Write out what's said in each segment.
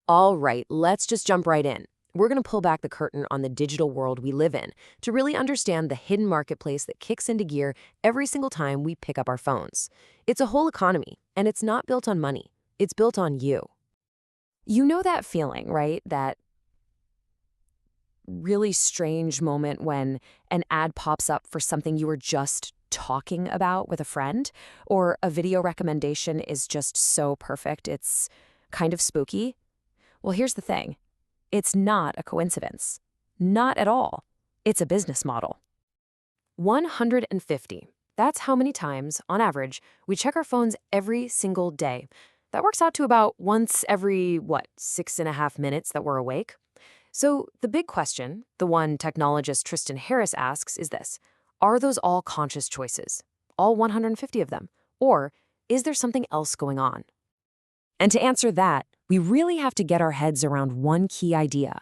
All right, let's just jump right in. We're going to pull back the curtain on the digital world we live in to really understand the hidden marketplace that kicks into gear every single time we pick up our phones. It's a whole economy, and it's not built on money. It's built on you. You know that feeling, right? That really strange moment when an ad pops up for something you were just talking about with a friend, or a video recommendation is just so perfect it's kind of spooky? Well, here's the thing. It's not a coincidence. Not at all. It's a business model. 150. That's how many times, on average, we check our phones every single day. That works out to about once every, 6.5 minutes that we're awake. So the big question, the one technologist Tristan Harris asks, is this. Are those all conscious choices? All 150 of them? Or is there something else going on? And to answer that, we really have to get our heads around one key idea.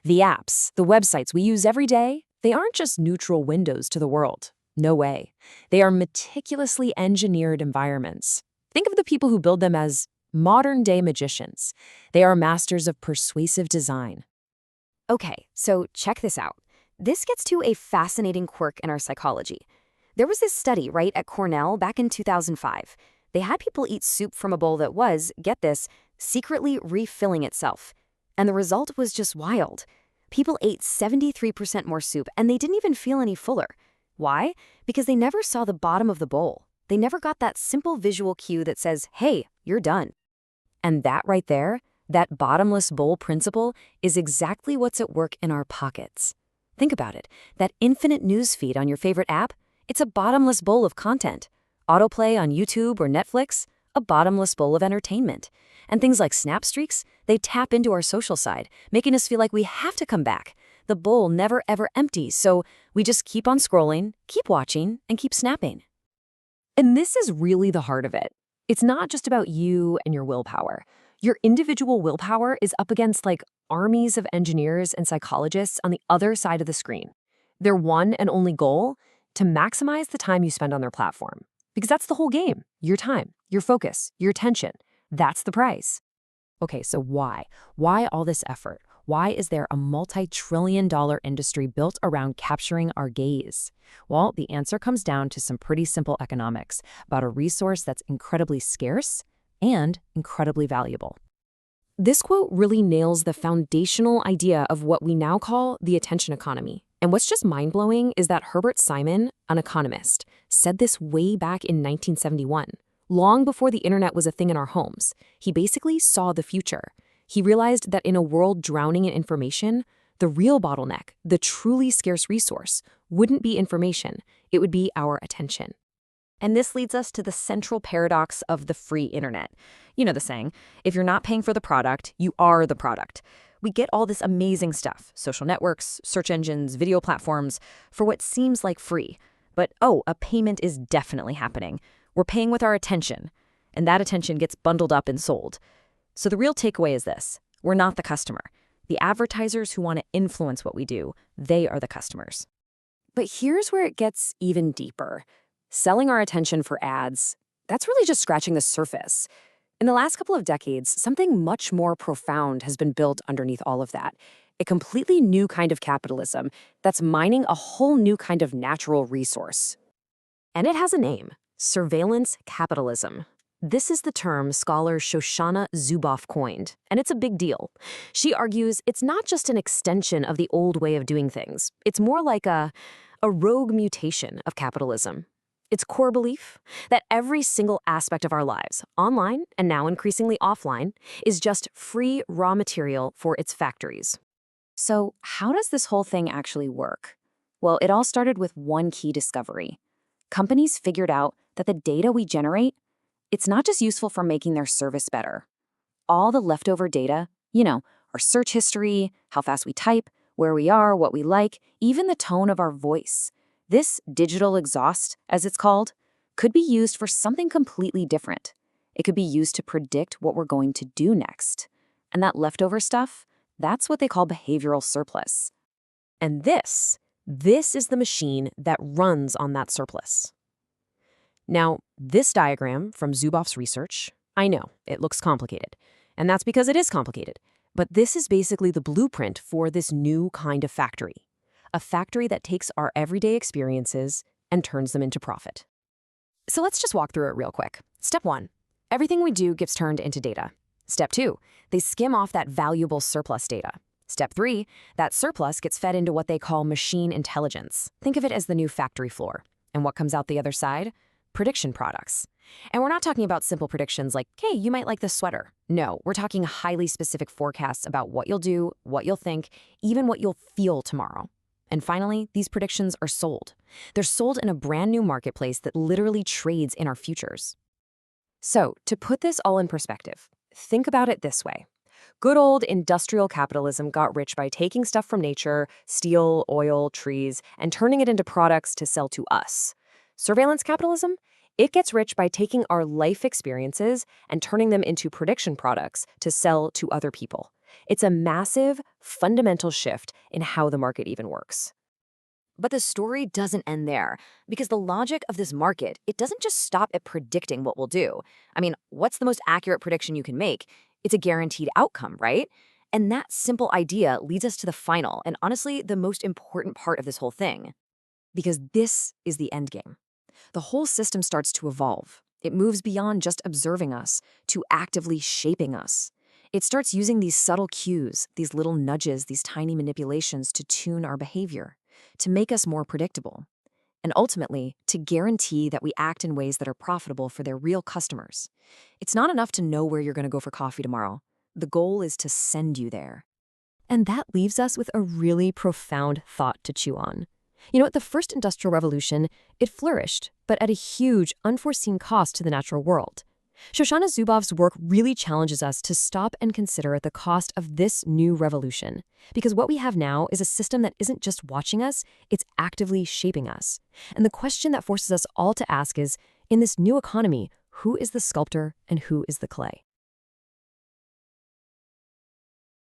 The apps, the websites we use every day, they aren't just neutral windows to the world. No way. They are meticulously engineered environments. Think of the people who build them as modern-day magicians. They are masters of persuasive design. Okay, so check this out. This gets to a fascinating quirk in our psychology. There was this study, right, at Cornell back in 2005. They had people eat soup from a bowl that was, get this, secretly refilling itself. And the result was just wild. People ate 73% more soup, and they didn't even feel any fuller. Why? Because they never saw the bottom of the bowl. They never got that simple visual cue that says, hey, you're done. And that right there, that bottomless bowl principle, is exactly what's at work in our pockets. Think about it. That infinite news feed on your favorite app, it's a bottomless bowl of content. Autoplay on YouTube or Netflix, a bottomless bowl of entertainment. And things like Snap Streaks, they tap into our social side, making us feel like we have to come back. The bowl never ever empties, so we just keep on scrolling, keep watching, and keep snapping. And this is really the heart of it. It's not just about you and your willpower. Your individual willpower is up against armies of engineers and psychologists on the other side of the screen. Their one and only goal? To maximize the time you spend on their platform. Because that's the whole game. Your time, your focus, your attention. That's the price. Okay, so why? Why all this effort? Why is there a multi-trillion-dollar industry built around capturing our gaze? Well, the answer comes down to some pretty simple economics about a resource that's incredibly scarce and incredibly valuable. This quote really nails the foundational idea of what we now call the attention economy. And what's just mind-blowing is that Herbert Simon, an economist, said this way back in 1971, long before the internet was a thing in our homes. He basically saw the future. He realized that in a world drowning in information, the real bottleneck, the truly scarce resource, wouldn't be information, it would be our attention. And this leads us to the central paradox of the free internet. You know the saying, if you're not paying for the product, you are the product. We get all this amazing stuff, social networks, search engines, video platforms, for what seems like free. But a payment is definitely happening. We're paying with our attention, and that attention gets bundled up and sold. So the real takeaway is this. We're not the customer. The advertisers who want to influence what we do, they are the customers. But here's where it gets even deeper. Selling our attention for ads, that's really just scratching the surface. In the last couple of decades, something much more profound has been built underneath all of that. A completely new kind of capitalism that's mining a whole new kind of natural resource. And it has a name, surveillance capitalism. This is the term scholar Shoshana Zuboff coined, and it's a big deal. She argues it's not just an extension of the old way of doing things. It's more like a rogue mutation of capitalism. Its core belief that every single aspect of our lives, online and now increasingly offline, is just free raw material for its factories. So how does this whole thing actually work? Well, it all started with one key discovery. Companies figured out that the data we generate, it's not just useful for making their service better. All the leftover data, our search history, how fast we type, where we are, what we like, even the tone of our voice. This digital exhaust, as it's called, could be used for something completely different. It could be used to predict what we're going to do next. And that leftover stuff, that's what they call behavioral surplus. And this is the machine that runs on that surplus. Now, this diagram from Zuboff's research, I know, it looks complicated. And that's because it is complicated. But this is basically the blueprint for this new kind of factory. A factory that takes our everyday experiences and turns them into profit. So let's just walk through it real quick. Step 1. Everything we do gets turned into data. Step 2. They skim off that valuable surplus data. Step 3. That surplus gets fed into what they call machine intelligence. Think of it as the new factory floor. And what comes out the other side? Prediction products. And we're not talking about simple predictions like, hey, you might like this sweater. No, we're talking highly specific forecasts about what you'll do, what you'll think, even what you'll feel tomorrow. And finally, these predictions are sold. They're sold in a brand new marketplace that literally trades in our futures. So, to put this all in perspective, think about it this way. Good old industrial capitalism got rich by taking stuff from nature, steel, oil, trees, and turning it into products to sell to us. Surveillance capitalism? It gets rich by taking our life experiences and turning them into prediction products to sell to other people. It's a massive, fundamental shift in how the market even works. But the story doesn't end there, because the logic of this market, it doesn't just stop at predicting what we'll do. I mean, what's the most accurate prediction you can make? It's a guaranteed outcome, right? And that simple idea leads us to the final, and honestly, the most important part of this whole thing. Because this is the end game. The whole system starts to evolve. It moves beyond just observing us to actively shaping us. It starts using these subtle cues, these little nudges, these tiny manipulations to tune our behavior, to make us more predictable, and ultimately to guarantee that we act in ways that are profitable for their real customers. It's not enough to know where you're going to go for coffee tomorrow. The goal is to send you there. And that leaves us with a really profound thought to chew on. You know, at the first industrial revolution, it flourished, but at a huge, unforeseen cost to the natural world. Shoshana Zuboff's work really challenges us to stop and consider the cost of this new revolution. Because what we have now is a system that isn't just watching us, it's actively shaping us. And the question that forces us all to ask is, in this new economy, who is the sculptor and who is the clay?